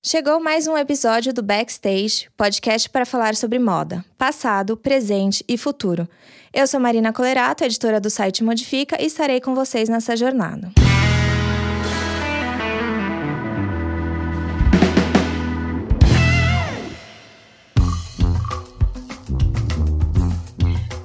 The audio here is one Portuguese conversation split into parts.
Chegou mais um episódio do Backstage, podcast para falar sobre moda, passado, presente e futuro. Eu sou Marina Colerato, editora do site Modifica, e estarei com vocês nessa jornada.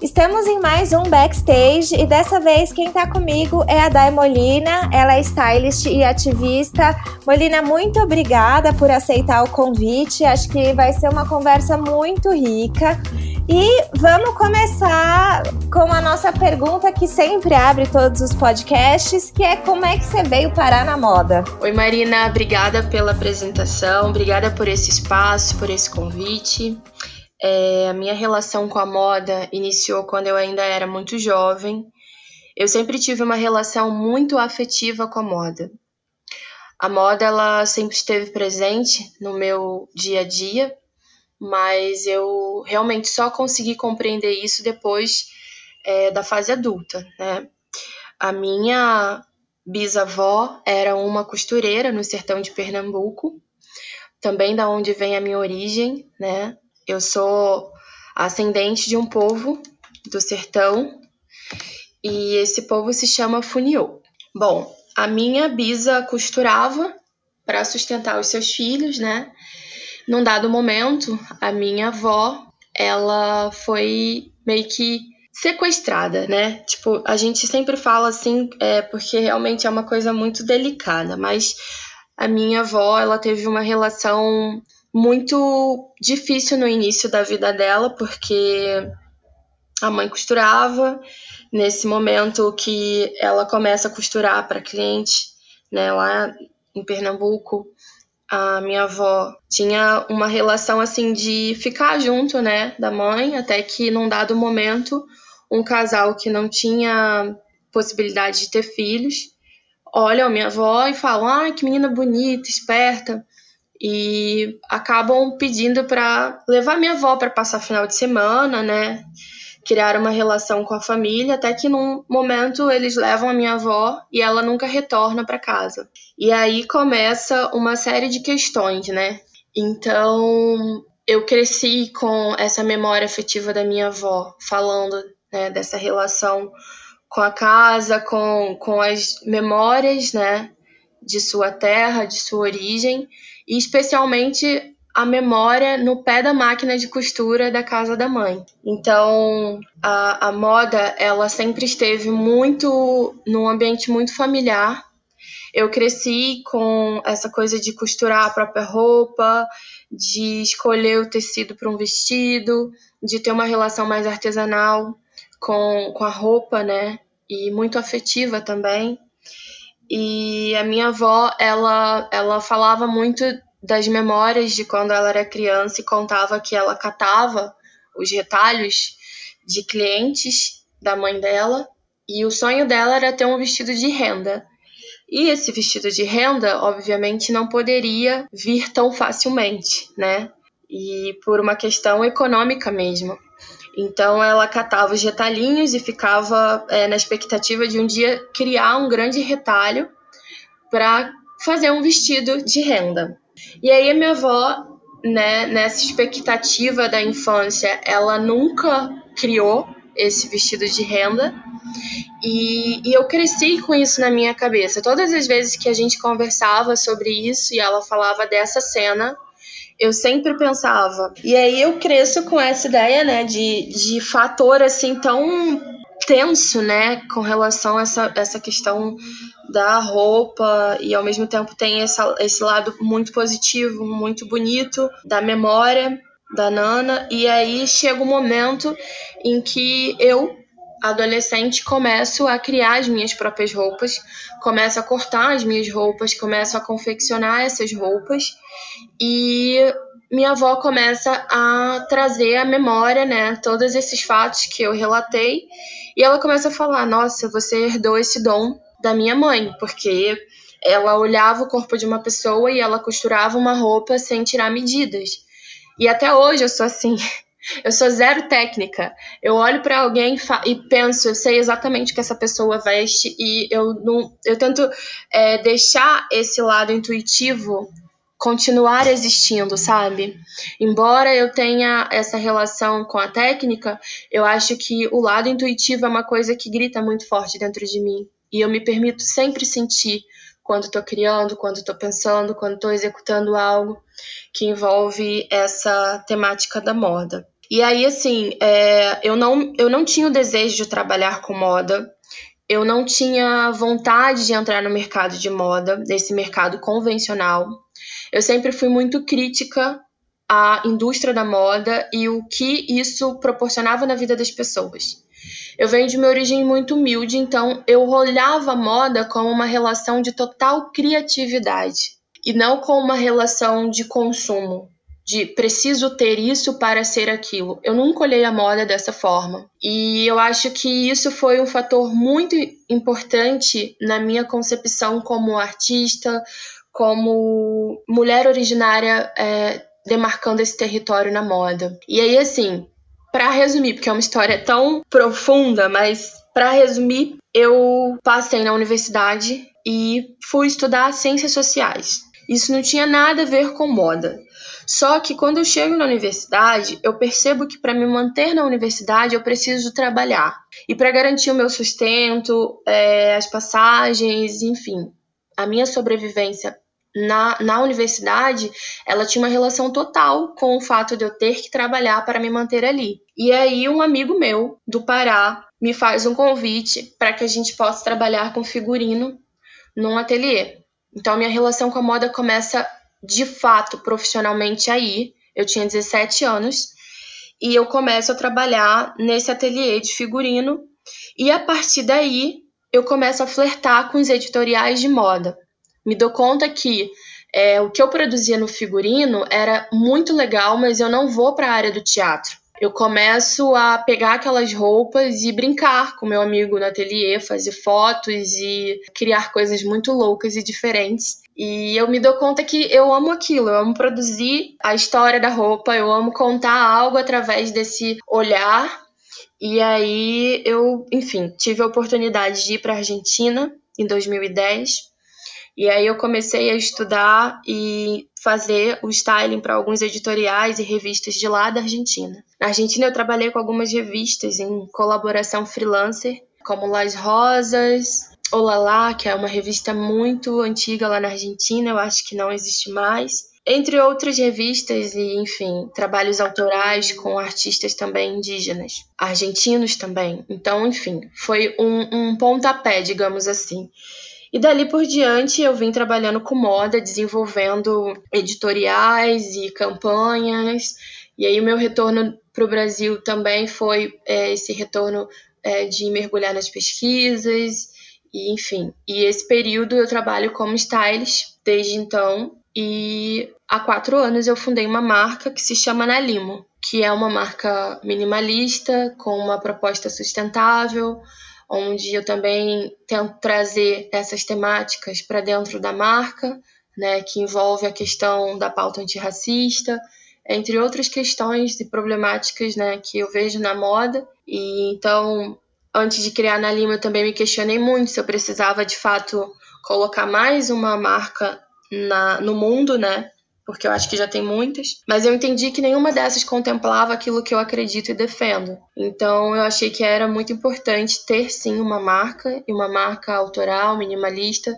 Estamos em mais um Backstage e dessa vez quem está comigo é a Day Molina. Ela é stylist e ativista. Molina, muito obrigada por aceitar o convite. Acho que vai ser uma conversa muito rica. E vamos começar com a nossa pergunta que sempre abre todos os podcasts, que é como é que você veio parar na moda? Oi Marina, obrigada pela apresentação, obrigada por esse espaço, por esse convite. A minha relação com a moda iniciou quando eu ainda era muito jovem. Eu sempre tive uma relação muito afetiva com a moda. A moda, ela sempre esteve presente no meu dia a dia, mas eu realmente só consegui compreender isso depois da fase adulta, né? A minha bisavó era uma costureira no sertão de Pernambuco, também da onde vem a minha origem, né? Eu sou ascendente de um povo do sertão e esse povo se chama Funiô. Bom, a minha bisa costurava para sustentar os seus filhos, né? Num dado momento, a minha avó, ela foi meio que sequestrada, né? Tipo, a gente sempre fala assim, porque realmente é uma coisa muito delicada, mas a minha avó, ela teve uma relação muito difícil no início da vida dela, porque a mãe costurava. Nesse momento que ela começa a costurar para cliente, né, lá em Pernambuco, a minha avó tinha uma relação assim de ficar junto, né, da mãe, até que num dado momento, um casal que não tinha possibilidade de ter filhos, olha a minha avó e falam: "Ai, que menina bonita, esperta", e acabam pedindo para levar minha avó para passar final de semana, né? Criar uma relação com a família, até que num momento eles levam a minha avó e ela nunca retorna para casa. E aí começa uma série de questões, né? Então, eu cresci com essa memória afetiva da minha avó, falando, né, dessa relação com a casa, com as memórias, né, de sua terra, de sua origem, e especialmente a memória no pé da máquina de costura da casa da mãe. Então, a moda, ela sempre esteve muito num ambiente muito familiar. Eu cresci com essa coisa de costurar a própria roupa, de escolher o tecido para um vestido, de ter uma relação mais artesanal com a roupa, né? E muito afetiva também. E a minha avó, ela falava muito das memórias de quando ela era criança e contava que ela catava os retalhos de clientes da mãe dela e o sonho dela era ter um vestido de renda. E esse vestido de renda, obviamente, não poderia vir tão facilmente, né? E por uma questão econômica mesmo. Então ela catava os retalhinhos e ficava na expectativa de um dia criar um grande retalho para fazer um vestido de renda. E aí a minha avó, né, nessa expectativa da infância, ela nunca criou esse vestido de renda e eu cresci com isso na minha cabeça. Todas as vezes que a gente conversava sobre isso e ela falava dessa cena, eu sempre pensava. E aí eu cresço com essa ideia, né, de fator assim tão tenso, né, com relação a essa questão da roupa, e ao mesmo tempo tem esse lado muito positivo, muito bonito da memória da Nana. E aí chega um momento em que eu, adolescente, começo a criar as minhas próprias roupas, começo a cortar as minhas roupas, começo a confeccionar essas roupas e minha avó começa a trazer à memória, né, todos esses fatos que eu relatei, e ela começa a falar: nossa, você herdou esse dom da minha mãe, porque ela olhava o corpo de uma pessoa e ela costurava uma roupa sem tirar medidas. E até hoje eu sou assim. Eu sou zero técnica. Eu olho para alguém e penso, eu sei exatamente o que essa pessoa veste, e eu tento deixar esse lado intuitivo continuar existindo, sabe? Embora eu tenha essa relação com a técnica, eu acho que o lado intuitivo é uma coisa que grita muito forte dentro de mim. E eu me permito sempre sentir quando estou criando, quando estou pensando, quando estou executando algo que envolve essa temática da moda. E aí, assim, eu não tinha o desejo de trabalhar com moda, eu não tinha vontade de entrar no mercado de moda, nesse mercado convencional. Eu sempre fui muito crítica à indústria da moda e o que isso proporcionava na vida das pessoas. Eu venho de uma origem muito humilde, então eu olhava a moda como uma relação de total criatividade e não como uma relação de consumo, de preciso ter isso para ser aquilo. Eu nunca olhei a moda dessa forma. E eu acho que isso foi um fator muito importante na minha concepção como artista, como mulher originária demarcando esse território na moda. E aí, assim, para resumir, porque é uma história tão profunda, mas para resumir, eu passei na universidade e fui estudar ciências sociais. Isso não tinha nada a ver com moda. Só que quando eu chego na universidade, eu percebo que para me manter na universidade eu preciso trabalhar. E para garantir o meu sustento, as passagens, enfim, a minha sobrevivência na universidade, ela tinha uma relação total com o fato de eu ter que trabalhar para me manter ali. E aí um amigo meu do Pará me faz um convite para que a gente possa trabalhar com figurino num ateliê. Então minha relação com a moda começa de fato profissionalmente aí. Eu tinha 17 anos e eu começo a trabalhar nesse ateliê de figurino e a partir daí eu começo a flertar com os editoriais de moda. Me dou conta que o que eu produzia no figurino era muito legal, mas eu não vou para a área do teatro. Eu começo a pegar aquelas roupas e brincar com meu amigo no ateliê, fazer fotos e criar coisas muito loucas e diferentes. E eu me dou conta que eu amo aquilo, eu amo produzir a história da roupa, eu amo contar algo através desse olhar. E aí eu, enfim, tive a oportunidade de ir para a Argentina em 2010. E aí eu comecei a estudar e fazer o styling para alguns editoriais e revistas de lá da Argentina. Na Argentina eu trabalhei com algumas revistas em colaboração freelancer, como Las Rosas, Olala, que é uma revista muito antiga lá na Argentina, eu acho que não existe mais. Entre outras revistas e, enfim, trabalhos autorais com artistas também indígenas, argentinos também. Então, enfim, foi um pontapé, digamos assim. E dali por diante eu vim trabalhando com moda, desenvolvendo editoriais e campanhas. E aí o meu retorno para o Brasil também foi esse retorno de mergulhar nas pesquisas. E, enfim, e esse período eu trabalho como stylist desde então. E há 4 anos eu fundei uma marca que se chama Nalimo, que é uma marca minimalista, com uma proposta sustentável, onde eu também tento trazer essas temáticas para dentro da marca, né, que envolve a questão da pauta antirracista, entre outras questões e problemáticas, né, que eu vejo na moda. E então, antes de criar a Nalimo, eu também me questionei muito se eu precisava, de fato, colocar mais uma marca no mundo, né? Porque eu acho que já tem muitas, mas eu entendi que nenhuma dessas contemplava aquilo que eu acredito e defendo. Então eu achei que era muito importante ter sim uma marca, e uma marca autoral, minimalista,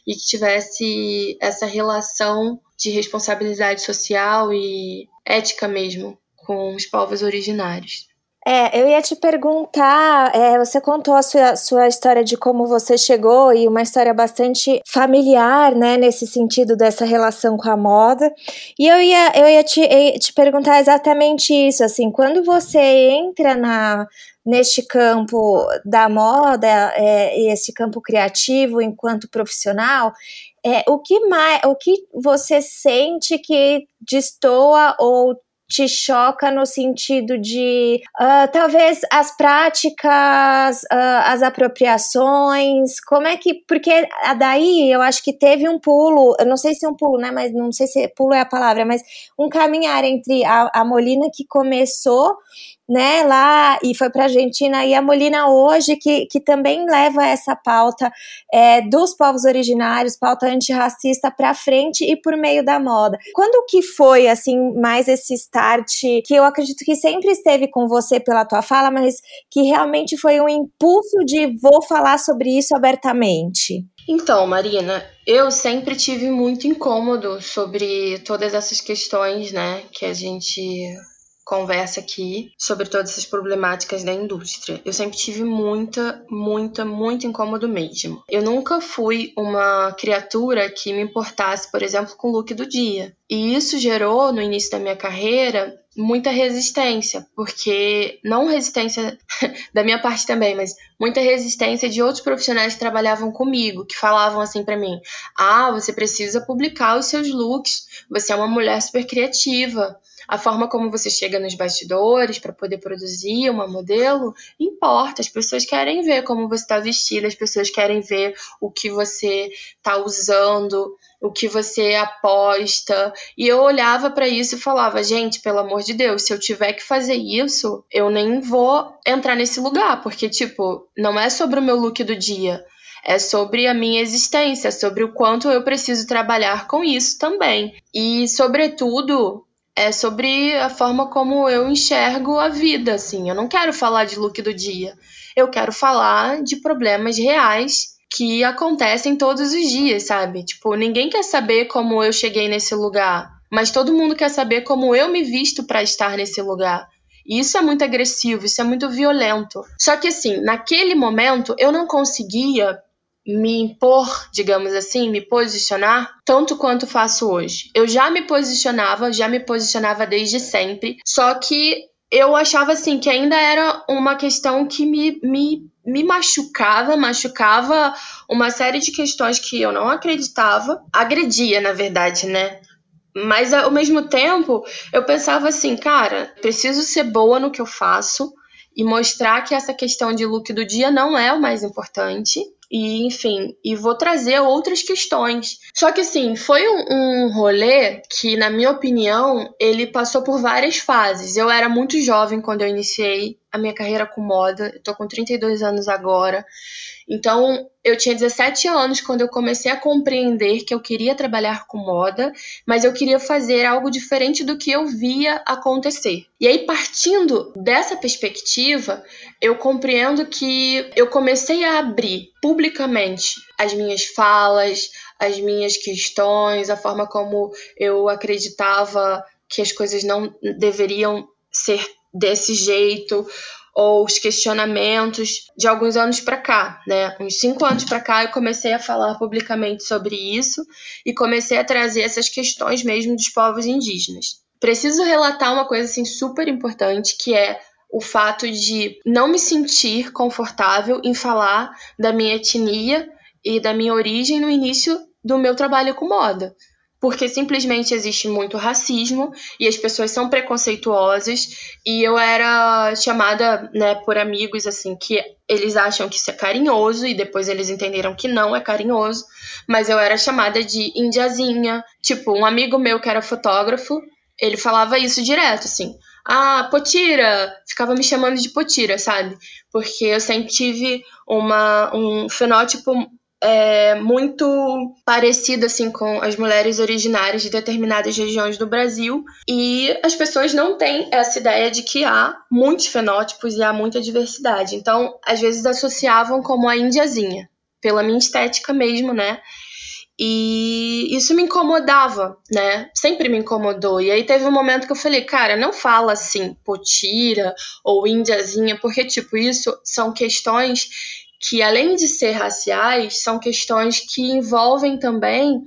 e que tivesse essa relação de responsabilidade social e ética mesmo com os povos originários. Eu ia te perguntar, você contou a sua história de como você chegou e uma história bastante familiar, né, nesse sentido dessa relação com a moda, e eu ia te perguntar exatamente isso, assim, quando você entra neste campo da moda, e esse campo criativo enquanto profissional, o que você sente que destoa ou te choca no sentido de talvez as práticas, as apropriações, como é que, porque daí eu acho que teve um pulo, eu não sei se é um pulo, né, mas não sei se pulo é a palavra, mas um caminhar entre a Molina que começou né, lá e foi para a Argentina, e a Molina hoje que também leva essa pauta dos povos originários, pauta antirracista para frente e por meio da moda. Quando que foi, assim, mais esse start, que eu acredito que sempre esteve com você pela tua fala, mas que realmente foi um impulso de vou falar sobre isso abertamente? Então, Marina, eu sempre tive muito incômodo sobre todas essas questões, né, que a gente conversa aqui, sobre todas essas problemáticas da indústria. Eu sempre tive muito incômodo mesmo. Eu nunca fui uma criatura que me importasse, por exemplo, com o look do dia. E isso gerou, no início da minha carreira, muita resistência, porque não resistência da minha parte também, mas muita resistência de outros profissionais que trabalhavam comigo, que falavam assim pra mim: você precisa publicar os seus looks, você é uma mulher super criativa, a forma como você chega nos bastidores para poder produzir uma modelo importa, as pessoas querem ver como você está vestida, as pessoas querem ver o que você está usando, o que você aposta. E eu olhava para isso e falava: gente, pelo amor de Deus, se eu tiver que fazer isso, eu nem vou entrar nesse lugar, porque, tipo, não é sobre o meu look do dia, é sobre a minha existência, sobre o quanto eu preciso trabalhar com isso também. E, sobretudo, é sobre a forma como eu enxergo a vida, assim. Eu não quero falar de look do dia, eu quero falar de problemas reais que acontecem todos os dias, sabe? Tipo, ninguém quer saber como eu cheguei nesse lugar, mas todo mundo quer saber como eu me visto para estar nesse lugar. E isso é muito agressivo, isso é muito violento. Só que, assim, naquele momento eu não conseguia me impor, digamos assim, me posicionar tanto quanto faço hoje. Eu já me posicionava desde sempre, só que eu achava assim que ainda era uma questão que me machucava uma série de questões que eu não acreditava, agredia, na verdade, né? Mas ao mesmo tempo, eu pensava assim, cara, preciso ser boa no que eu faço e mostrar que essa questão de look do dia não é o mais importante. E, enfim, e vou trazer outras questões. Só que, assim, foi um rolê que, na minha opinião, ele passou por várias fases. Eu era muito jovem quando eu iniciei a minha carreira com moda. Eu tô com 32 anos agora. Então, eu tinha 17 anos quando eu comecei a compreender que eu queria trabalhar com moda, mas eu queria fazer algo diferente do que eu via acontecer. E aí, partindo dessa perspectiva, eu compreendo que eu comecei a abrir publicamente as minhas falas, as minhas questões, a forma como eu acreditava que as coisas não deveriam ser desse jeito, ou os questionamentos de alguns anos para cá, né? Uns 5 anos para cá eu comecei a falar publicamente sobre isso e comecei a trazer essas questões mesmo dos povos indígenas. Preciso relatar uma coisa assim super importante, que é o fato de não me sentir confortável em falar da minha etnia e da minha origem no início do meu trabalho com moda. Porque simplesmente existe muito racismo e as pessoas são preconceituosas, e eu era chamada, né, por amigos, assim, que eles acham que isso é carinhoso e depois eles entenderam que não é carinhoso, mas eu era chamada de indiazinha. Tipo, um amigo meu que era fotógrafo, ele falava isso direto, assim: Potira! Ficava me chamando de Potira, sabe? Porque eu sempre tive um fenótipo muito parecido assim com as mulheres originárias de determinadas regiões do Brasil, e as pessoas não têm essa ideia de que há muitos fenótipos e há muita diversidade. Então, às vezes associavam como a indiazinha, pela minha estética mesmo, né? E isso me incomodava, né? Sempre me incomodou. E aí teve um momento que eu falei: cara, não fala assim, potira ou indiazinha, porque, tipo, isso são questões que, além de ser raciais, são questões que envolvem também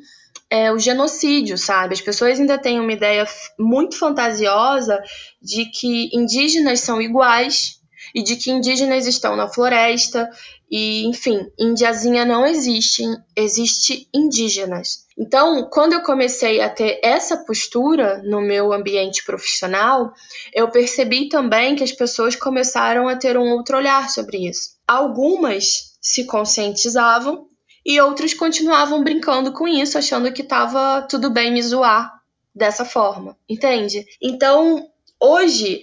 o genocídio, sabe? As pessoas ainda têm uma ideia muito fantasiosa de que indígenas são iguais e de que indígenas estão na floresta e, enfim, indiazinha não existe, existe indígenas. Então, quando eu comecei a ter essa postura no meu ambiente profissional, eu percebi também que as pessoas começaram a ter um outro olhar sobre isso. Algumas se conscientizavam e outros continuavam brincando com isso, achando que estava tudo bem me zoar dessa forma, entende? Então, Hoje,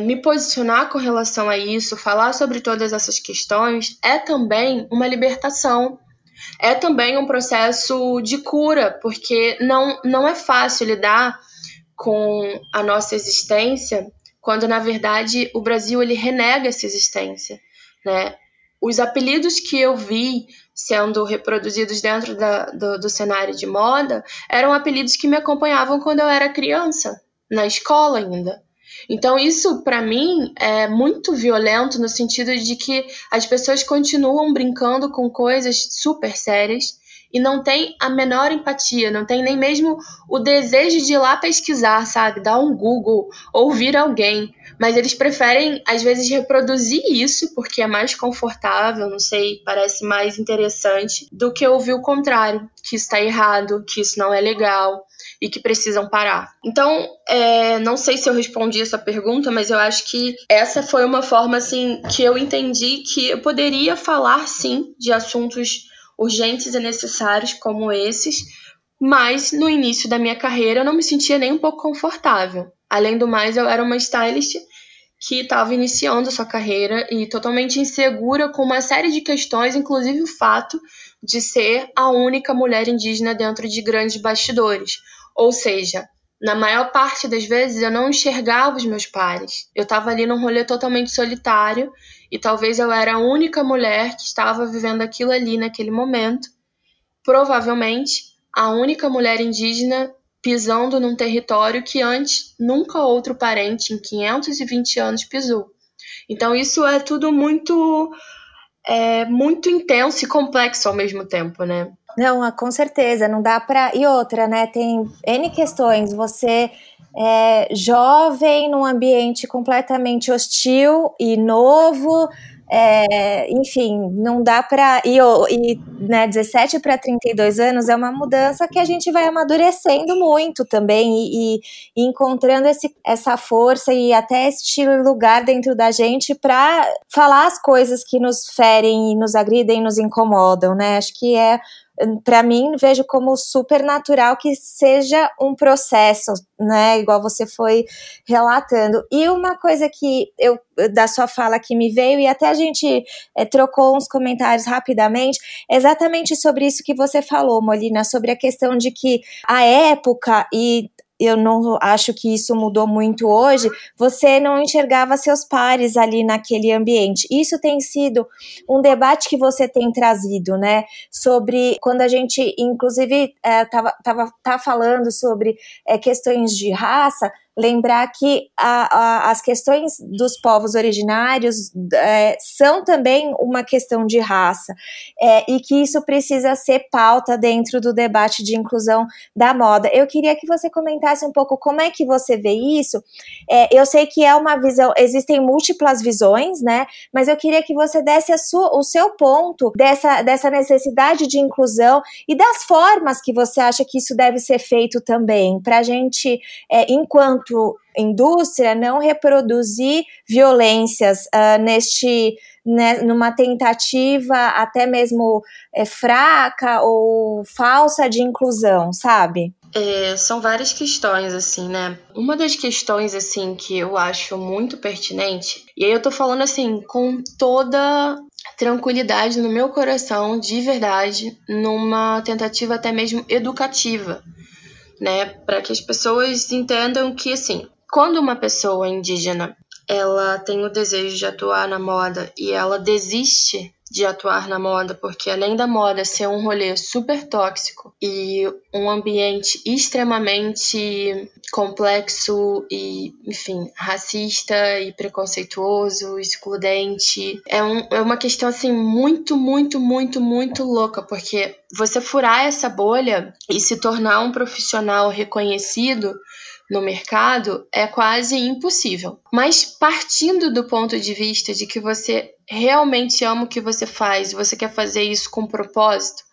me posicionar com relação a isso, falar sobre todas essas questões, é também uma libertação. É também um processo de cura, porque não é fácil lidar com a nossa existência quando, na verdade, o Brasil ele renega essa existência, né? Os apelidos que eu vi sendo reproduzidos dentro do cenário de moda eram apelidos que me acompanhavam quando eu era criança, na escola ainda. Então, isso, para mim, é muito violento no sentido de que as pessoas continuam brincando com coisas super sérias e não tem a menor empatia, não tem nem mesmo o desejo de ir lá pesquisar, sabe? Dar um Google, ouvir alguém. Mas eles preferem, às vezes, reproduzir isso porque é mais confortável, não sei, parece mais interessante, do que ouvir o contrário, que isso está errado, que isso não é legal e que precisam parar. Então, não sei se eu respondi essa pergunta, mas eu acho que essa foi uma forma, assim, que eu entendi que eu poderia falar, sim, de assuntos urgentes e necessários como esses, mas no início da minha carreira eu não me sentia nem um pouco confortável. Além do mais, eu era uma stylist que estava iniciando sua carreira e totalmente insegura com uma série de questões, inclusive o fato de ser a única mulher indígena dentro de grandes bastidores. Ou seja, na maior parte das vezes eu não enxergava os meus pares. Eu estava ali num rolê totalmente solitário e talvez eu era a única mulher que estava vivendo aquilo ali naquele momento. Provavelmente a única mulher indígena pisando num território que antes nunca outro parente em 520 anos pisou. Então isso é tudo muito intenso e complexo ao mesmo tempo, né? Não, com certeza, não dá para. E outra, né? Tem N questões. Você é jovem num ambiente completamente hostil e novo, enfim, não dá para. Né, 17 para 32 anos é uma mudança que a gente vai amadurecendo muito também e encontrando essa força e até este lugar dentro da gente para falar as coisas que nos ferem, nos agridem, nos incomodam, né? Acho que para mim, vejo como super natural que seja um processo, né, igual você foi relatando. E uma coisa que da sua fala que me veio, e até a gente trocou uns comentários rapidamente, exatamente sobre isso que você falou, Molina, sobre a questão de que a época, e eu não acho que isso mudou muito hoje, você não enxergava seus pares ali naquele ambiente. Isso tem sido um debate que você tem trazido, né? Sobre quando a gente, inclusive, tá falando sobre questões de raça, lembrar que as questões dos povos originários são também uma questão de raça, e que isso precisa ser pauta dentro do debate de inclusão da moda. Eu queria que você comentasse um pouco como é que você vê isso. Eu sei que é uma visão, existem múltiplas visões, né? Mas eu queria que você desse o seu ponto dessa necessidade de inclusão e das formas que você acha que isso deve ser feito também, para a gente, enquanto indústria, não reproduzir violências numa tentativa até mesmo fraca ou falsa de inclusão, sabe? São várias questões, assim, né? Uma das questões, assim, que eu acho muito pertinente, e aí eu tô falando, assim, com toda tranquilidade no meu coração, de verdade, numa tentativa até mesmo educativa, né? Para que as pessoas entendam que, assim, quando uma pessoa indígena ela tem o desejo de atuar na moda e ela desiste de atuar na moda, porque além da moda ser um rolê super tóxico e um ambiente extremamente complexo e, enfim, racista e preconceituoso, excludente, é uma questão, assim, muito, muito, muito, muito louca, porque você furar essa bolha e se tornar um profissional reconhecido no mercado é quase impossível. Mas partindo do ponto de vista de que você realmente ama o que você faz, você quer fazer isso com propósito,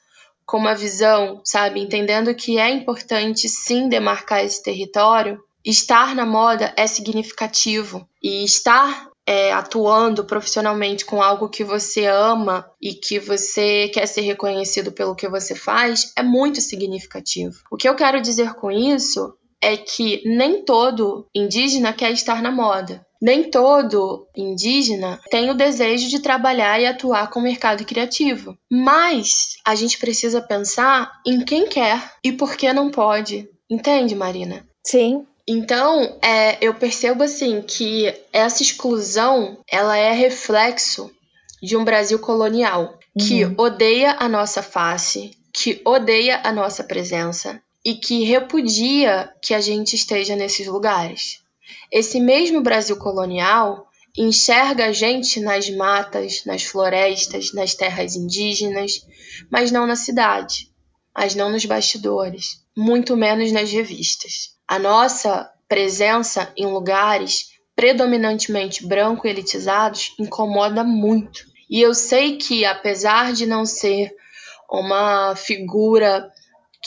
com uma visão, sabe? Entendendo que é importante sim demarcar esse território, estar na moda é significativo. E estar atuando profissionalmente com algo que você ama e que você quer ser reconhecido pelo que você faz é muito significativo. O que eu quero dizer com isso é que nem todo indígena quer estar na moda. Nem todo indígena tem o desejo de trabalhar e atuar com o mercado criativo. Mas a gente precisa pensar em quem quer e por que não pode. Entende, Marina? Sim. Então, eu percebo assim que essa exclusão, ela é reflexo de um Brasil colonial que odeia a nossa face, que odeia a nossa presença e que repudia que a gente esteja nesses lugares. Esse mesmo Brasil colonial enxerga a gente nas matas, nas florestas, nas terras indígenas, mas não na cidade, mas não nos bastidores, muito menos nas revistas. A nossa presença em lugares predominantemente branco e elitizados incomoda muito. E eu sei que, apesar de não ser uma figura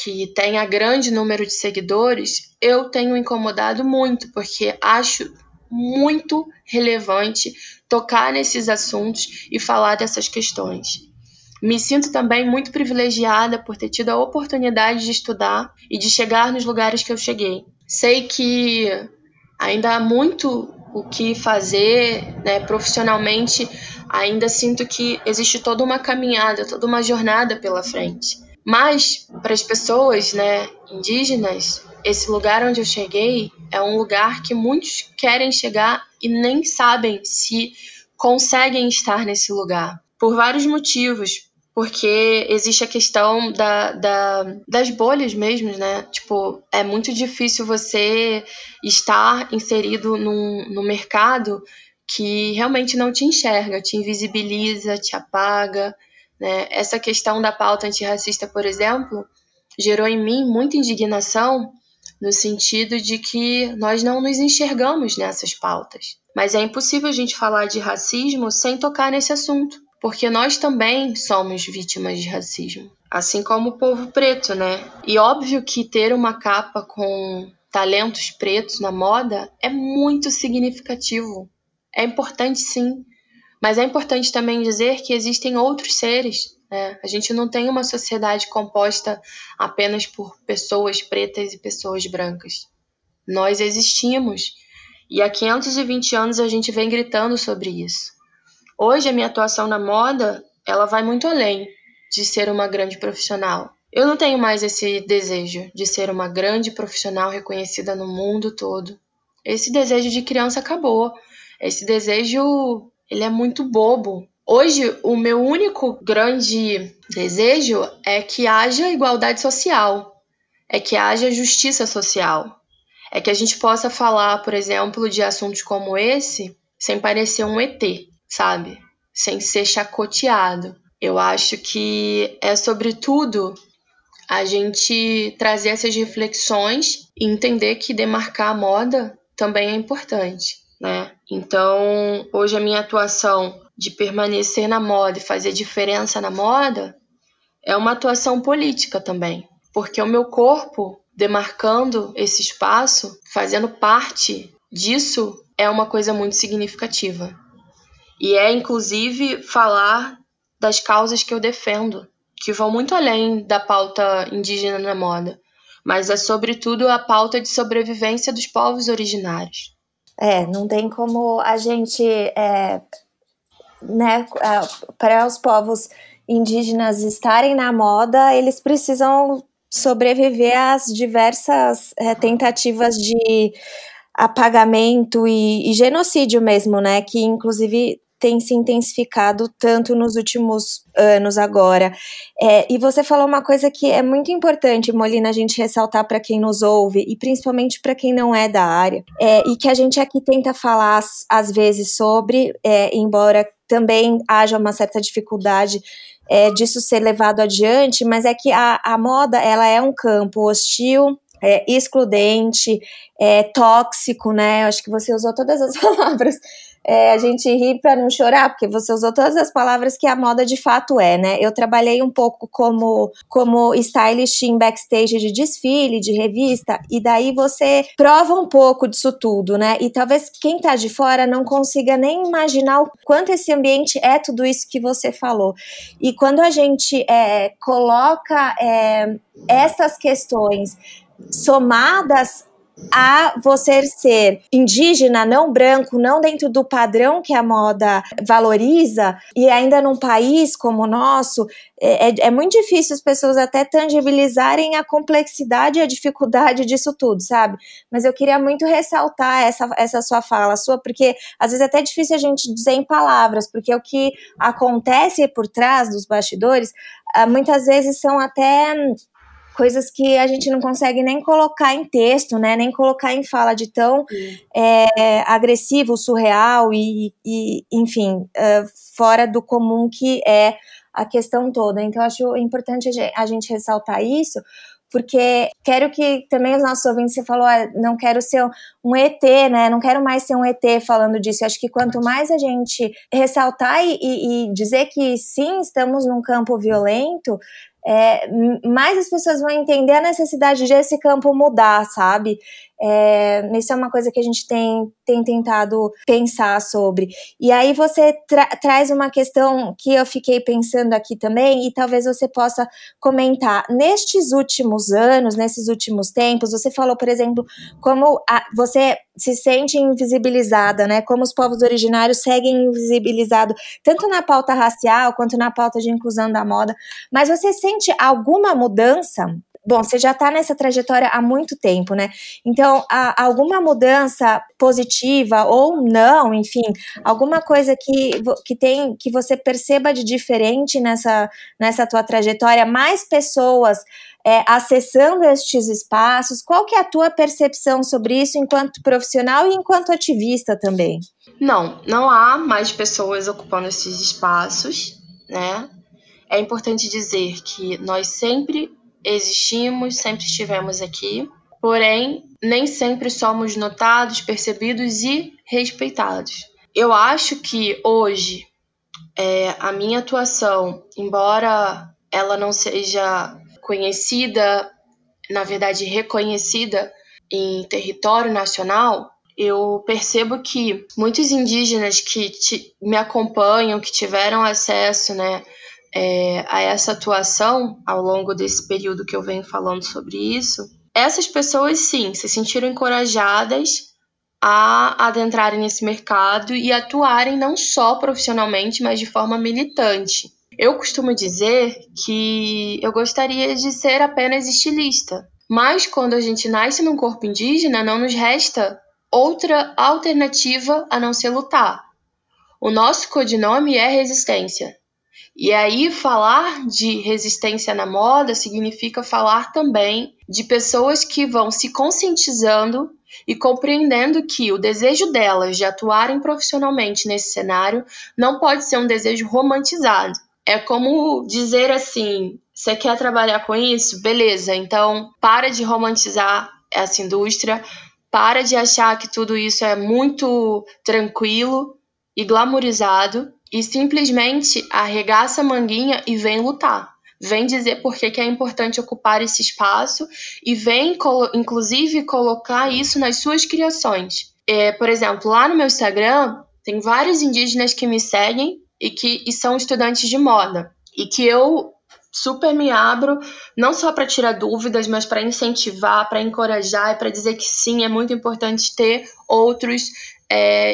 que tenha grande número de seguidores, eu tenho incomodado muito, porque acho muito relevante tocar nesses assuntos e falar dessas questões. Me sinto também muito privilegiada por ter tido a oportunidade de estudar e de chegar nos lugares que eu cheguei. Sei que ainda há muito o que fazer, né, profissionalmente. Ainda sinto que existe toda uma caminhada, toda uma jornada pela frente. Mas, para as pessoas, né, indígenas, esse lugar onde eu cheguei é um lugar que muitos querem chegar e nem sabem se conseguem estar nesse lugar. Por vários motivos. Porque existe a questão das bolhas mesmo, né? Tipo, é muito difícil você estar inserido no mercado que realmente não te enxerga, te invisibiliza, te apaga, né? Essa questão da pauta antirracista, por exemplo, gerou em mim muita indignação no sentido de que nós não nos enxergamos nessas pautas. Mas é impossível a gente falar de racismo sem tocar nesse assunto. Porque nós também somos vítimas de racismo, assim como o povo preto, né? E óbvio que ter uma capa com talentos pretos na moda é muito significativo. É importante sim, mas é importante também dizer que existem outros seres, né? A gente não tem uma sociedade composta apenas por pessoas pretas e pessoas brancas. Nós existimos e há 520 anos a gente vem gritando sobre isso. Hoje, a minha atuação na moda, ela vai muito além de ser uma grande profissional. Eu não tenho mais esse desejo de ser uma grande profissional reconhecida no mundo todo. Esse desejo de criança acabou. Esse desejo, ele é muito bobo. Hoje, o meu único grande desejo é que haja igualdade social, é que haja justiça social, é que a gente possa falar, por exemplo, de assuntos como esse sem parecer um ET. Sabe? Sem ser chacoteado. Eu acho que é, sobretudo, a gente trazer essas reflexões e entender que demarcar a moda também é importante, né? Então, hoje a minha atuação de permanecer na moda e fazer diferença na moda é uma atuação política também, porque o meu corpo, demarcando esse espaço, fazendo parte disso, é uma coisa muito significativa. E é, inclusive, falar das causas que eu defendo, que vão muito além da pauta indígena na moda, mas é, sobretudo, a pauta de sobrevivência dos povos originários. Não tem como a gente, né, para os povos indígenas estarem na moda, eles precisam sobreviver às diversas tentativas de apagamento e genocídio mesmo, né, que inclusive tem se intensificado tanto nos últimos anos agora. E você falou uma coisa que é muito importante, Molina, a gente ressaltar para quem nos ouve, e principalmente para quem não é da área, e que a gente aqui tenta falar às vezes sobre, embora também haja uma certa dificuldade disso ser levado adiante, mas é que a moda, ela é um campo hostil, excludente, tóxico, né? Acho que você usou todas as palavras. A gente ri para não chorar, porque você usou todas as palavras que a moda de fato é, né? Eu trabalhei um pouco como stylist em backstage de desfile, de revista, e daí você prova um pouco disso tudo, né? E talvez quem tá de fora não consiga nem imaginar o quanto esse ambiente é tudo isso que você falou. E quando a gente coloca essas questões somadas a você ser indígena, não branco, não dentro do padrão que a moda valoriza, e ainda num país como o nosso, é muito difícil as pessoas até tangibilizarem a complexidade e a dificuldade disso tudo, sabe? Mas eu queria muito ressaltar essa sua fala, porque às vezes é até difícil a gente dizer em palavras, porque o que acontece por trás dos bastidores, muitas vezes são até coisas que a gente não consegue nem colocar em texto, né, nem colocar em fala de tão agressivo, surreal e enfim, fora do comum que é a questão toda. Então, acho importante a gente ressaltar isso, porque quero que também os nossos ouvintes, você falou, não quero ser um ET, né, não quero mais ser um ET falando disso. Eu acho que quanto mais a gente ressaltar e dizer que sim, estamos num campo violento, mais as pessoas vão entender a necessidade de esse campo mudar, sabe? Isso é uma coisa que a gente tem tentado pensar sobre. E aí você traz uma questão que eu fiquei pensando aqui também, e talvez você possa comentar. Nestes últimos anos, nesses últimos tempos, você falou, por exemplo, como você se sente invisibilizada, né? Como os povos originários seguem invisibilizados, tanto na pauta racial, quanto na pauta de inclusão da moda. Mas você sente alguma mudança? Bom, você já está nessa trajetória há muito tempo, né? Então, alguma mudança positiva ou não, enfim, alguma coisa que você perceba de diferente nessa tua trajetória, mais pessoas acessando estes espaços, qual que é a tua percepção sobre isso enquanto profissional e enquanto ativista também? Não há mais pessoas ocupando esses espaços, né? É importante dizer que nós sempre existimos, sempre estivemos aqui, porém, nem sempre somos notados, percebidos e respeitados. Eu acho que hoje a minha atuação, embora ela não seja conhecida, na verdade reconhecida em território nacional, eu percebo que muitos indígenas que me acompanham, que tiveram acesso, né, a essa atuação ao longo desse período que eu venho falando sobre isso, essas pessoas sim se sentiram encorajadas a adentrarem nesse mercado e atuarem não só profissionalmente, mas de forma militante. Eu costumo dizer que eu gostaria de ser apenas estilista, mas quando a gente nasce num corpo indígena, não nos resta outra alternativa a não ser lutar. O nosso codinome é resistência. E aí, falar de resistência na moda significa falar também de pessoas que vão se conscientizando e compreendendo que o desejo delas de atuarem profissionalmente nesse cenário não pode ser um desejo romantizado. É como dizer assim, você quer trabalhar com isso? Beleza, então para de romantizar essa indústria, para de achar que tudo isso é muito tranquilo e glamourizado, e simplesmente arregaça a manguinha e vem lutar. Vem dizer por que é importante ocupar esse espaço e vem, inclusive, colocar isso nas suas criações. Por exemplo, lá no meu Instagram, tem vários indígenas que me seguem e são estudantes de moda. E que eu super me abro, não só para tirar dúvidas, mas para incentivar, para encorajar e para dizer que sim, é muito importante ter outros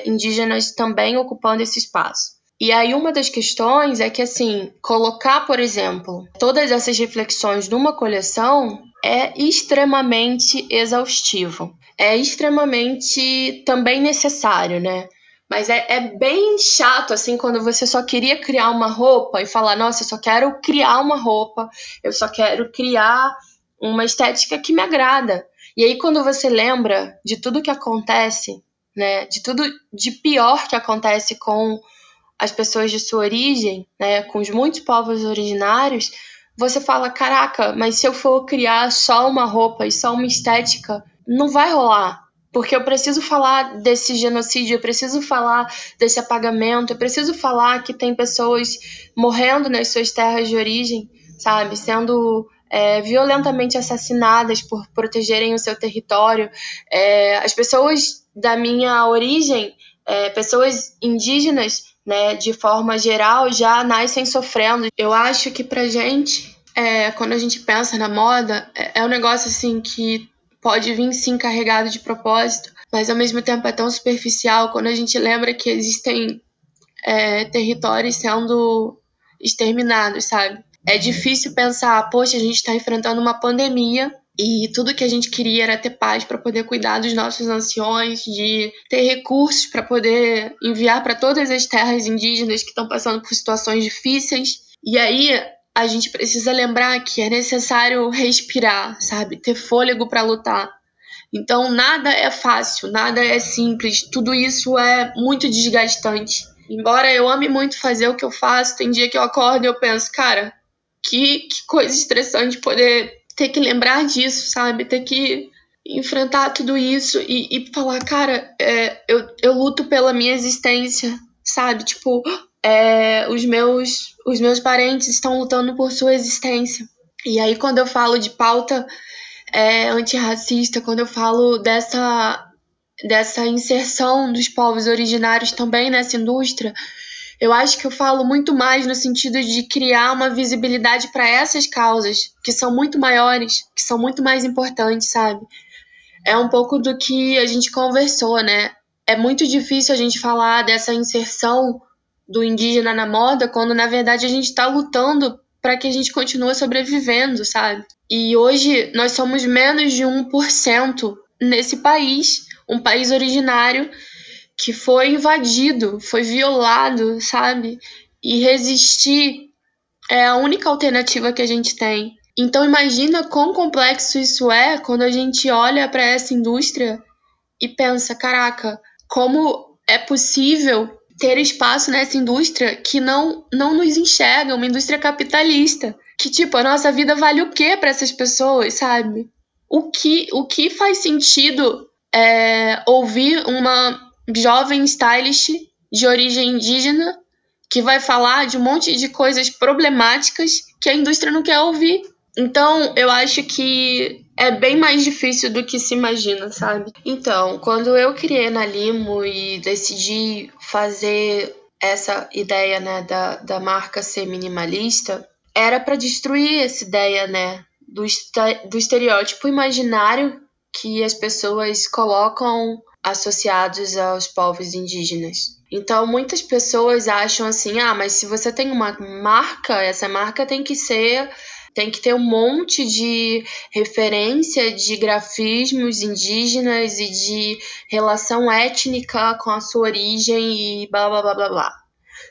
indígenas também ocupando esse espaço. E aí uma das questões é que, assim, colocar, por exemplo, todas essas reflexões numa coleção é extremamente exaustivo. É extremamente também necessário, né? Mas é bem chato, assim, quando você só queria criar uma roupa e falar, nossa, eu só quero criar uma roupa, eu só quero criar uma estética que me agrada. E aí quando você lembra de tudo que acontece, né, de tudo de pior que acontece com as pessoas de sua origem, né, com os muitos povos originários, você fala, caraca, mas se eu for criar só uma roupa e só uma estética, não vai rolar. Porque eu preciso falar desse genocídio, eu preciso falar desse apagamento, eu preciso falar que tem pessoas morrendo nas suas terras de origem, sabe, sendo violentamente assassinadas por protegerem o seu território. As pessoas da minha origem, pessoas indígenas, né, de forma geral, já nascem sofrendo. Eu acho que pra gente, quando a gente pensa na moda, é um negócio assim que pode vir sim carregado de propósito, mas ao mesmo tempo é tão superficial quando a gente lembra que existem territórios sendo exterminados, sabe? É difícil pensar, poxa, a gente está enfrentando uma pandemia e tudo que a gente queria era ter paz para poder cuidar dos nossos anciões, de ter recursos para poder enviar para todas as terras indígenas que estão passando por situações difíceis. E aí a gente precisa lembrar que é necessário respirar, sabe? Ter fôlego para lutar. Então nada é fácil, nada é simples, tudo isso é muito desgastante. Embora eu ame muito fazer o que eu faço, tem dia que eu acordo e eu penso, cara, que coisa estressante poder ter que lembrar disso, sabe? Ter que enfrentar tudo isso e falar, cara, eu luto pela minha existência, sabe? Tipo, os meus parentes estão lutando por sua existência. E aí, quando eu falo de pauta antirracista, quando eu falo dessa inserção dos povos originários também nessa indústria, eu acho que eu falo muito mais no sentido de criar uma visibilidade para essas causas, que são muito maiores, que são muito mais importantes, sabe? É um pouco do que a gente conversou, né? É muito difícil a gente falar dessa inserção do indígena na moda, quando na verdade a gente está lutando para que a gente continue sobrevivendo, sabe? E hoje nós somos menos de 1% nesse país, um país originário que foi invadido, foi violado, sabe? E resistir é a única alternativa que a gente tem. Então imagina quão complexo isso é quando a gente olha para essa indústria e pensa, caraca, como é possível ter espaço nessa indústria que não nos enxerga, uma indústria capitalista. Que, tipo, a nossa vida vale o quê para essas pessoas, sabe? O que faz sentido ouvir uma jovem stylist de origem indígena que vai falar de um monte de coisas problemáticas que a indústria não quer ouvir. Então, eu acho que é bem mais difícil do que se imagina, sabe? Então, quando eu criei na Limo e decidi fazer essa ideia, né, da marca ser minimalista, era para destruir essa ideia, né, do estereótipo imaginário que as pessoas colocam associados aos povos indígenas. Então, muitas pessoas acham assim, mas se você tem uma marca, essa marca tem que ter um monte de referência de grafismos indígenas e de relação étnica com a sua origem e blá, blá, blá, blá, blá.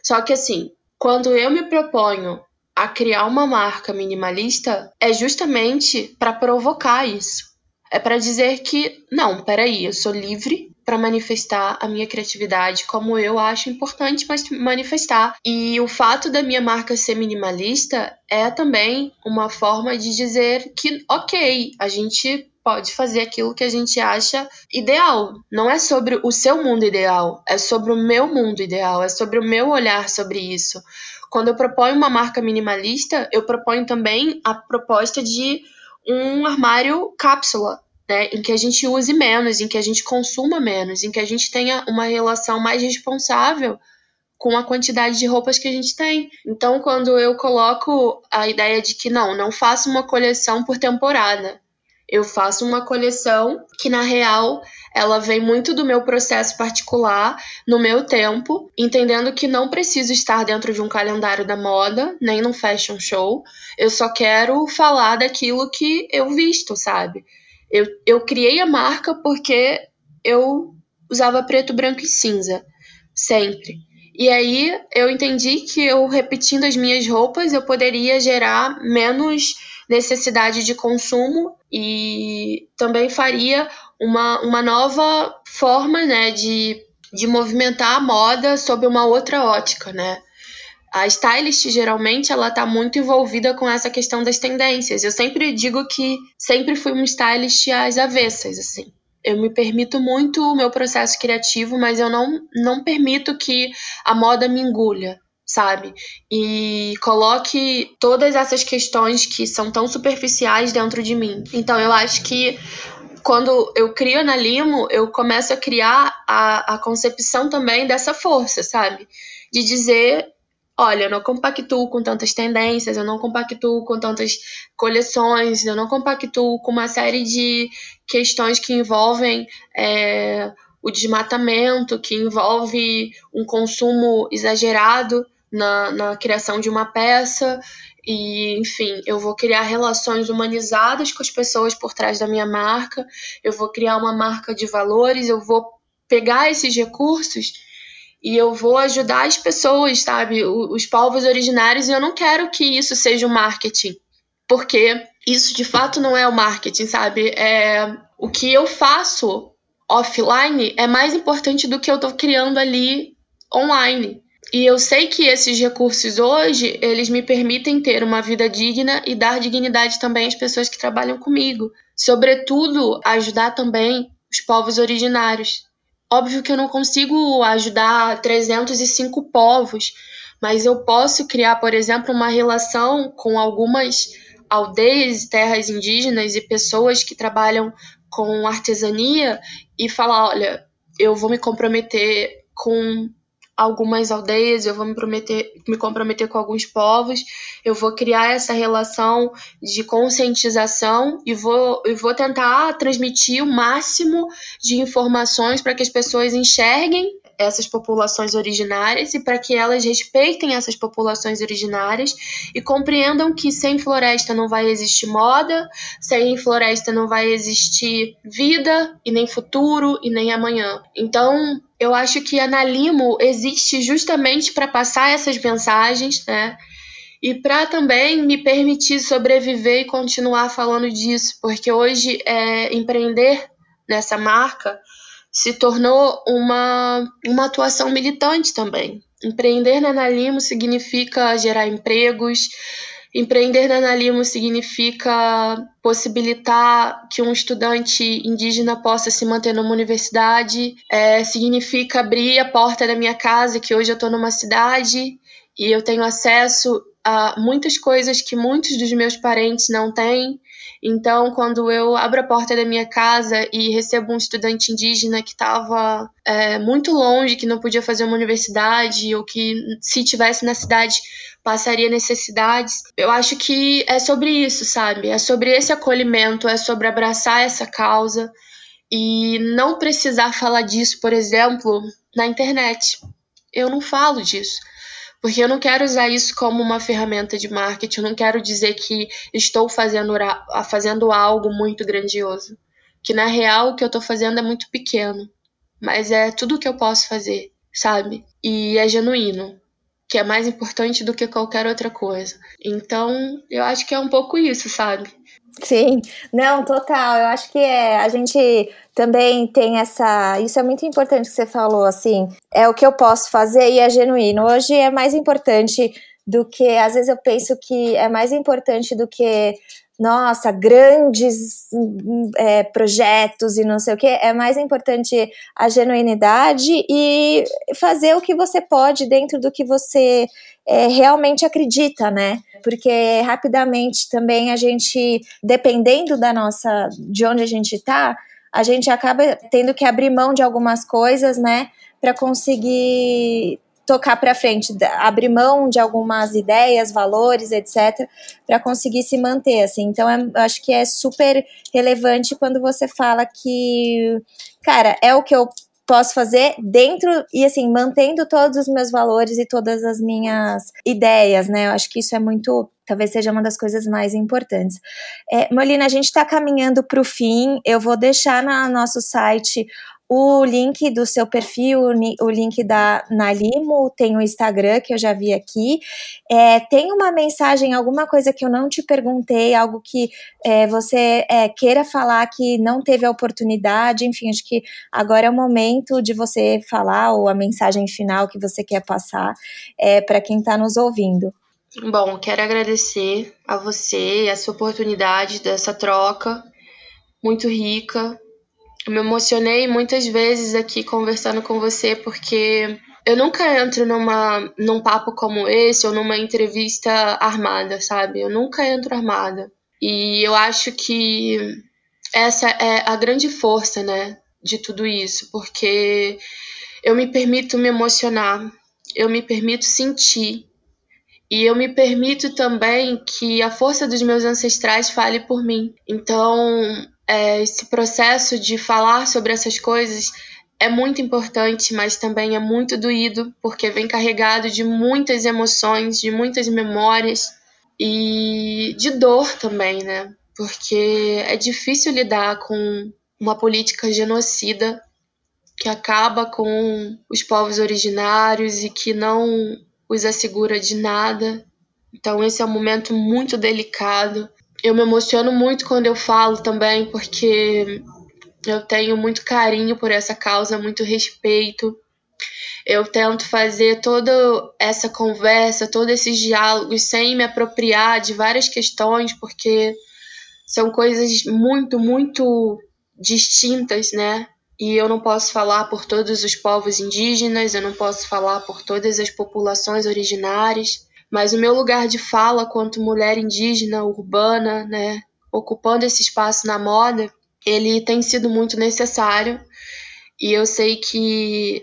Só que assim, quando eu me proponho a criar uma marca minimalista, é justamente para provocar isso. É para dizer que, não, peraí, eu sou livre para manifestar a minha criatividade como eu acho importante manifestar. E o fato da minha marca ser minimalista é também uma forma de dizer que, ok, a gente pode fazer aquilo que a gente acha ideal. Não é sobre o seu mundo ideal, é sobre o meu mundo ideal, é sobre o meu olhar sobre isso. Quando eu proponho uma marca minimalista, eu proponho também a proposta de um armário cápsula, né, em que a gente use menos, em que a gente consuma menos, em que a gente tenha uma relação mais responsável com a quantidade de roupas que a gente tem. Então, quando eu coloco a ideia de que não faço uma coleção por temporada, eu faço uma coleção que, na real, ela vem muito do meu processo particular, no meu tempo, entendendo que não preciso estar dentro de um calendário da moda, nem num fashion show. Eu só quero falar daquilo que eu visto, sabe? Eu criei a marca porque eu usava preto, branco e cinza, sempre. E aí eu entendi que eu, repetindo as minhas roupas, eu poderia gerar menos necessidade de consumo e também faria uma nova forma, né, de movimentar a moda sob uma outra ótica, né? A stylist, geralmente, ela tá muito envolvida com essa questão das tendências. Eu sempre digo que sempre fui uma stylist às avessas, assim. Eu me permito muito o meu processo criativo, mas eu não permito que a moda me engulha, sabe? E coloque todas essas questões que são tão superficiais dentro de mim. Então, eu acho que quando eu crio na Limo, eu começo a criar a concepção também dessa força, sabe? De dizer olha, eu não compactuo com tantas tendências, eu não compactuo com tantas coleções, eu não compactuo com uma série de questões que envolvem o desmatamento, que envolve um consumo exagerado na criação de uma peça. E, enfim, eu vou criar relações humanizadas com as pessoas por trás da minha marca, eu vou criar uma marca de valores, eu vou pegar esses recursos e eu vou ajudar as pessoas, sabe? Os povos originários, e eu não quero que isso seja o marketing, porque isso de fato não é o marketing, sabe? O que eu faço offline é mais importante do que eu tô criando ali online. E eu sei que esses recursos hoje, eles me permitem ter uma vida digna e dar dignidade também às pessoas que trabalham comigo. Sobretudo, ajudar também os povos originários. Óbvio que eu não consigo ajudar 305 povos, mas eu posso criar, por exemplo, uma relação com algumas aldeias e terras indígenas e pessoas que trabalham com artesania e falar, olha, eu vou me comprometer com algumas aldeias, eu vou me comprometer com alguns povos, eu vou criar essa relação de conscientização e vou tentar transmitir o máximo de informações para que as pessoas enxerguem essas populações originárias e para que elas respeitem essas populações originárias e compreendam que sem floresta não vai existir moda, sem floresta não vai existir vida e nem futuro e nem amanhã. Então, eu acho que a Nalimo existe justamente para passar essas mensagens, né? E para também me permitir sobreviver e continuar falando disso, porque hoje empreender nessa marca se tornou uma atuação militante também. Empreender na Nalimo significa gerar empregos, empreender na Nalimo significa possibilitar que um estudante indígena possa se manter numa universidade, significa abrir a porta da minha casa, que hoje eu estou numa cidade e eu tenho acesso a muitas coisas que muitos dos meus parentes não têm. Então, quando eu abro a porta da minha casa e recebo um estudante indígena que estava muito longe, que não podia fazer uma universidade, ou que, se tivesse na cidade, passaria necessidades, eu acho que é sobre isso, sabe? É sobre esse acolhimento, é sobre abraçar essa causa e não precisar falar disso, por exemplo, na internet. Eu não falo disso. Porque eu não quero usar isso como uma ferramenta de marketing, eu não quero dizer que estou fazendo algo muito grandioso. Que na real o que eu estou fazendo é muito pequeno, mas é tudo o que eu posso fazer, sabe? E é genuíno, que é mais importante do que qualquer outra coisa. Então, eu acho que é um pouco isso, sabe? Sim, não, total. Eu acho que a gente também tem essa. Isso é muito importante que você falou, assim. É o que eu posso fazer e é genuíno. Hoje é mais importante do que. Às vezes eu penso que é mais importante do que. Nossa, grandes projetos e não sei o que. É mais importante a genuinidade e fazer o que você pode dentro do que você realmente acredita, né? Porque rapidamente também a gente, dependendo de onde a gente tá, a gente acaba tendo que abrir mão de algumas coisas, né? Para conseguir tocar para frente, abrir mão de algumas ideias, valores, etc., para conseguir se manter, assim. Então, eu acho que é super relevante quando você fala que, cara, é o que eu posso fazer dentro e, assim, mantendo todos os meus valores e todas as minhas ideias, né? Eu acho que isso é muito, talvez seja uma das coisas mais importantes. Molina, a gente está caminhando para o fim, eu vou deixar no nosso site o link do seu perfil, o link da Nalimo, tem o Instagram que eu já vi aqui. Tem uma mensagem, alguma coisa que eu não te perguntei, algo que você queira falar que não teve a oportunidade, enfim, acho que agora é o momento de você falar, ou a mensagem final que você quer passar para quem está nos ouvindo. Bom, quero agradecer a você essa oportunidade dessa troca muito rica. Eu me emocionei muitas vezes aqui conversando com você, porque eu nunca entro num papo como esse ou numa entrevista armada, sabe? Eu nunca entro armada. E eu acho que essa é a grande força, né, de tudo isso, porque eu me permito me emocionar, eu me permito sentir, e eu me permito também que a força dos meus ancestrais fale por mim. Então, esse processo de falar sobre essas coisas é muito importante, mas também é muito doído, porque vem carregado de muitas emoções, de muitas memórias e de dor também, né? Porque é difícil lidar com uma política genocida que acaba com os povos originários e que não os assegura de nada. Então esse é um momento muito delicado. Eu me emociono muito quando eu falo também, porque eu tenho muito carinho por essa causa, muito respeito. Eu tento fazer toda essa conversa, todos esses diálogos sem me apropriar de várias questões, porque são coisas muito, muito distintas, né? E eu não posso falar por todos os povos indígenas, eu não posso falar por todas as populações originárias, mas o meu lugar de fala quanto mulher indígena, urbana, né, ocupando esse espaço na moda, ele tem sido muito necessário, e eu sei que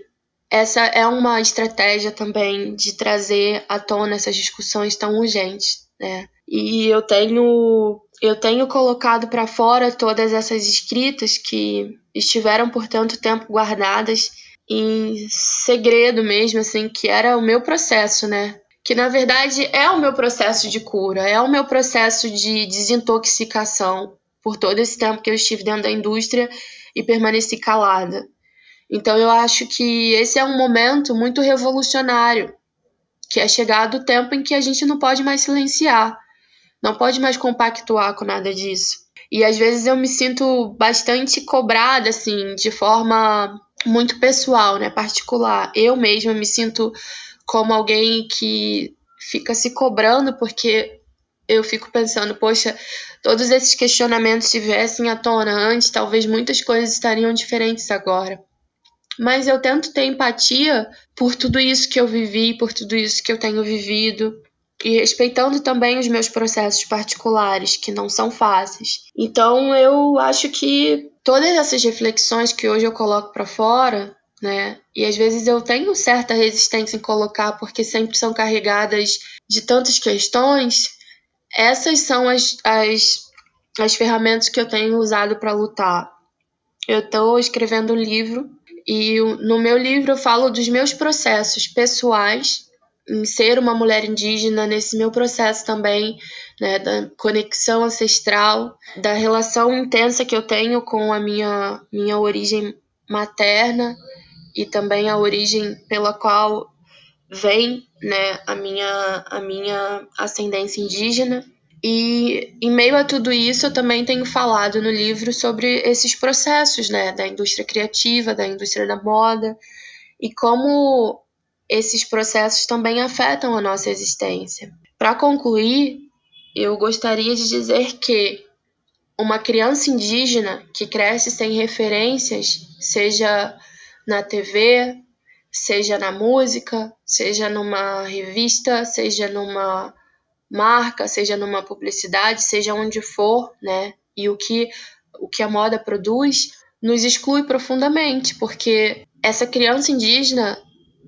essa é uma estratégia também de trazer à tona essas discussões tão urgentes, né? E eu tenho colocado para fora todas essas escritas que estiveram por tanto tempo guardadas em segredo mesmo, assim, que era o meu processo, né? Que na verdade é o meu processo de cura, é o meu processo de desintoxicação por todo esse tempo que eu estive dentro da indústria e permaneci calada. Então eu acho que esse é um momento muito revolucionário, que é chegado o tempo em que a gente não pode mais silenciar, não pode mais compactuar com nada disso. E às vezes eu me sinto bastante cobrada, assim, de forma muito pessoal, né, particular. Eu mesma me sinto como alguém que fica se cobrando, porque eu fico pensando, poxa, todos esses questionamentos tivessem à tona antes, talvez muitas coisas estariam diferentes agora. Mas eu tento ter empatia por tudo isso que eu vivi, por tudo isso que eu tenho vivido, e respeitando também os meus processos particulares, que não são fáceis. Então eu acho que todas essas reflexões que hoje eu coloco para fora, né, e às vezes eu tenho certa resistência em colocar, porque sempre são carregadas de tantas questões, essas são as ferramentas que eu tenho usado para lutar. Eu estou escrevendo um livro, e no meu livro eu falo dos meus processos pessoais em ser uma mulher indígena, nesse meu processo também, né, da conexão ancestral, da relação intensa que eu tenho com a minha origem materna e também a origem pela qual vem, né, a minha ascendência indígena. E em meio a tudo isso, eu também tenho falado no livro sobre esses processos, né, da indústria criativa, da indústria da moda, e como esses processos também afetam a nossa existência. Para concluir, eu gostaria de dizer que uma criança indígena que cresce sem referências, seja na TV, seja na música, seja numa revista, seja numa marca, seja numa publicidade, seja onde for, né? E o que a moda produz nos exclui profundamente, porque essa criança indígena,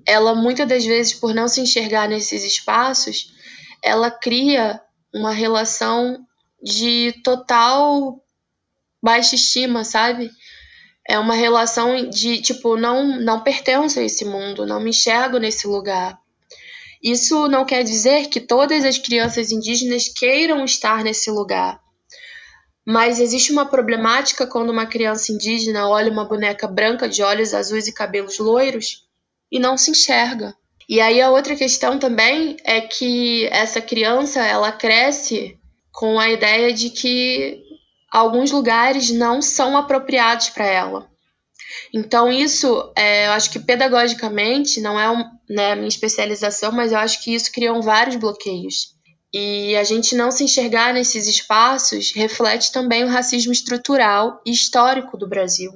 ela muitas das vezes, por não se enxergar nesses espaços, ela cria uma relação de total baixa estima, sabe? É uma relação de, tipo, não pertenço a esse mundo, não me enxergo nesse lugar. Isso não quer dizer que todas as crianças indígenas queiram estar nesse lugar. Mas existe uma problemática quando uma criança indígena olha uma boneca branca de olhos azuis e cabelos loiros e não se enxerga. E aí a outra questão também é que essa criança, ela cresce com a ideia de que alguns lugares não são apropriados para ela. Então isso, eu acho que pedagogicamente, não é né, a minha especialização, mas eu acho que isso criou vários bloqueios. E a gente não se enxergar nesses espaços reflete também o racismo estrutural e histórico do Brasil.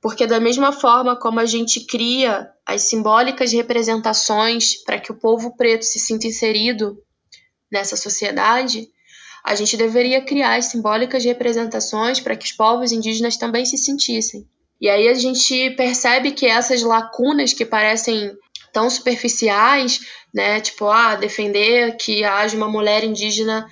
Porque da mesma forma como a gente cria as simbólicas representações para que o povo preto se sinta inserido nessa sociedade, a gente deveria criar as simbólicas representações para que os povos indígenas também se sentissem. E aí a gente percebe que essas lacunas que parecem tão superficiais, né? Tipo, defender que haja uma mulher indígena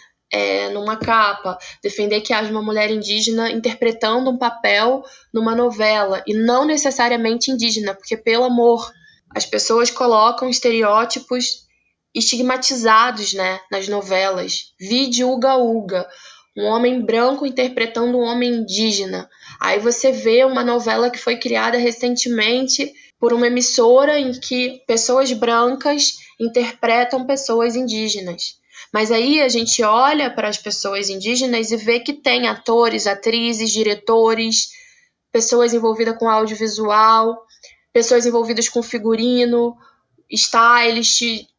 numa capa, defender que haja uma mulher indígena interpretando um papel numa novela, e não necessariamente indígena, porque, pelo amor, as pessoas colocam estereótipos estigmatizados, né, nas novelas. Vide Uga Uga, um homem branco interpretando um homem indígena. Aí você vê uma novela que foi criada recentemente por uma emissora em que pessoas brancas interpretam pessoas indígenas. Mas aí a gente olha para as pessoas indígenas e vê que tem atores, atrizes, diretores, pessoas envolvidas com audiovisual, pessoas envolvidas com figurino,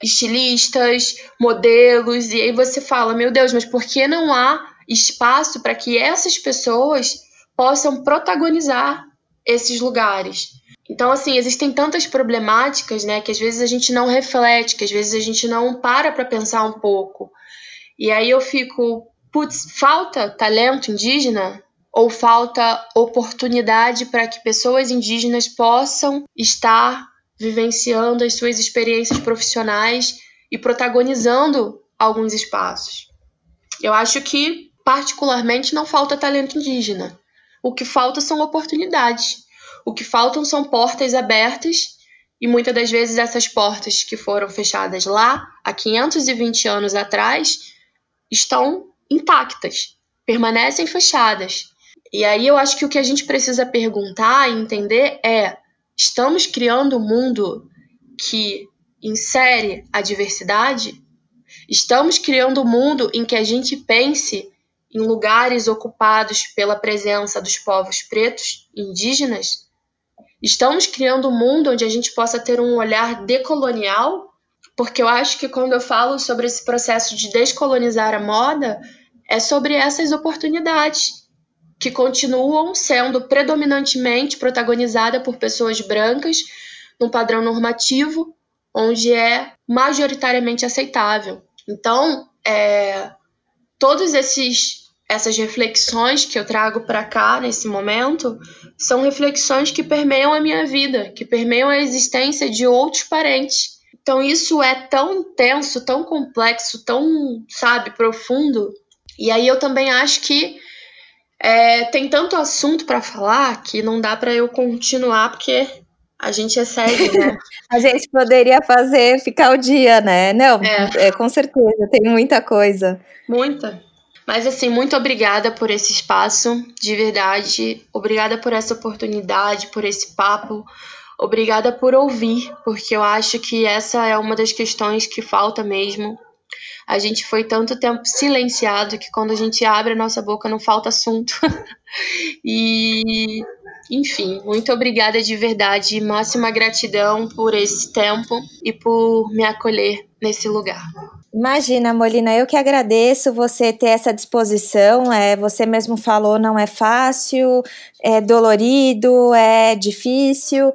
estilistas, modelos, e aí você fala, meu Deus, mas por que não há espaço para que essas pessoas possam protagonizar esses lugares? Então, assim, existem tantas problemáticas, né, que às vezes a gente não reflete, que às vezes a gente não para pensar um pouco. E aí eu fico, falta talento indígena? Ou falta oportunidade para que pessoas indígenas possam estar vivenciando as suas experiências profissionais e protagonizando alguns espaços? Eu acho que, particularmente, não falta talento indígena. O que falta são oportunidades. O que faltam são portas abertas, e muitas das vezes essas portas que foram fechadas lá, há 520 anos atrás, estão intactas, permanecem fechadas. E aí eu acho que o que a gente precisa perguntar e entender é: estamos criando um mundo que insere a diversidade? Estamos criando um mundo em que a gente pense em lugares ocupados pela presença dos povos pretos, indígenas? Estamos criando um mundo onde a gente possa ter um olhar decolonial? Porque eu acho que quando eu falo sobre esse processo de descolonizar a moda, é sobre essas oportunidades que continuam sendo predominantemente protagonizadas por pessoas brancas, num padrão normativo, onde é majoritariamente aceitável. Então, todas essas reflexões que eu trago para cá nesse momento são reflexões que permeiam a minha vida, que permeiam a existência de outros parentes. Então isso é tão intenso, tão complexo, tão, profundo. E aí eu também acho que tem tanto assunto para falar que não dá para eu continuar, porque a gente excede, né? A gente poderia ficar o dia, né? Não, com certeza, tem muita coisa. Muita. Mas assim, muito obrigada por esse espaço, de verdade. Obrigada por essa oportunidade, por esse papo. Obrigada por ouvir, porque eu acho que essa é uma das questões que falta mesmo. A gente foi tanto tempo silenciado que quando a gente abre a nossa boca não falta assunto. E, enfim, muito obrigada de verdade. Máxima gratidão por esse tempo e por me acolher nesse lugar. Imagina, Molina, eu que agradeço você ter essa disposição. Você mesmo falou, não é fácil, é dolorido, é difícil.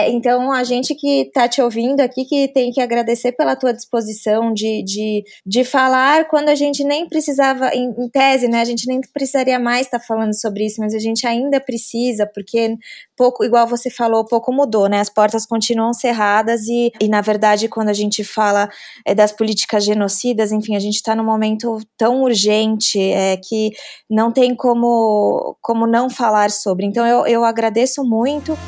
Então, a gente que está te ouvindo aqui que tem que agradecer pela tua disposição de falar quando a gente nem precisava, em tese, né, a gente nem precisaria mais estar falando sobre isso, mas a gente ainda precisa, porque pouco, igual você falou, pouco mudou, né, as portas continuam cerradas e na verdade, quando a gente fala das políticas genocidas, enfim, a gente está num momento tão urgente que não tem como não falar sobre. Então, eu agradeço muito.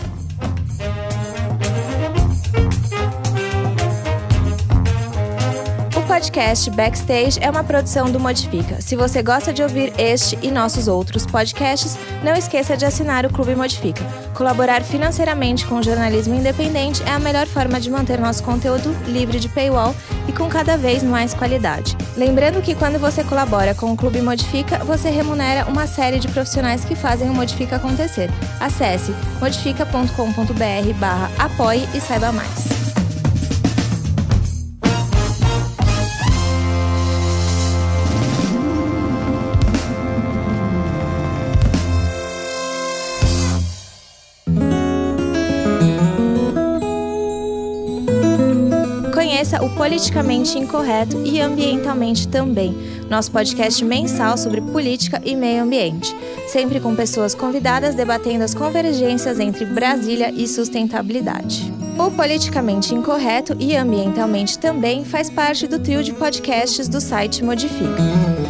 O podcast Backstage é uma produção do Modifica. Se você gosta de ouvir este e nossos outros podcasts, não esqueça de assinar o Clube Modifica. Colaborar financeiramente com o jornalismo independente é a melhor forma de manter nosso conteúdo livre de paywall e com cada vez mais qualidade. Lembrando que quando você colabora com o Clube Modifica, você remunera uma série de profissionais que fazem o Modifica acontecer. Acesse modifica.com.br/apoie e saiba mais. Conheça o Politicamente Incorreto e Ambientalmente Também, nosso podcast mensal sobre política e meio ambiente, sempre com pessoas convidadas debatendo as convergências entre Brasília e sustentabilidade. O Politicamente Incorreto e Ambientalmente também faz parte do trio de podcasts do site Modifica.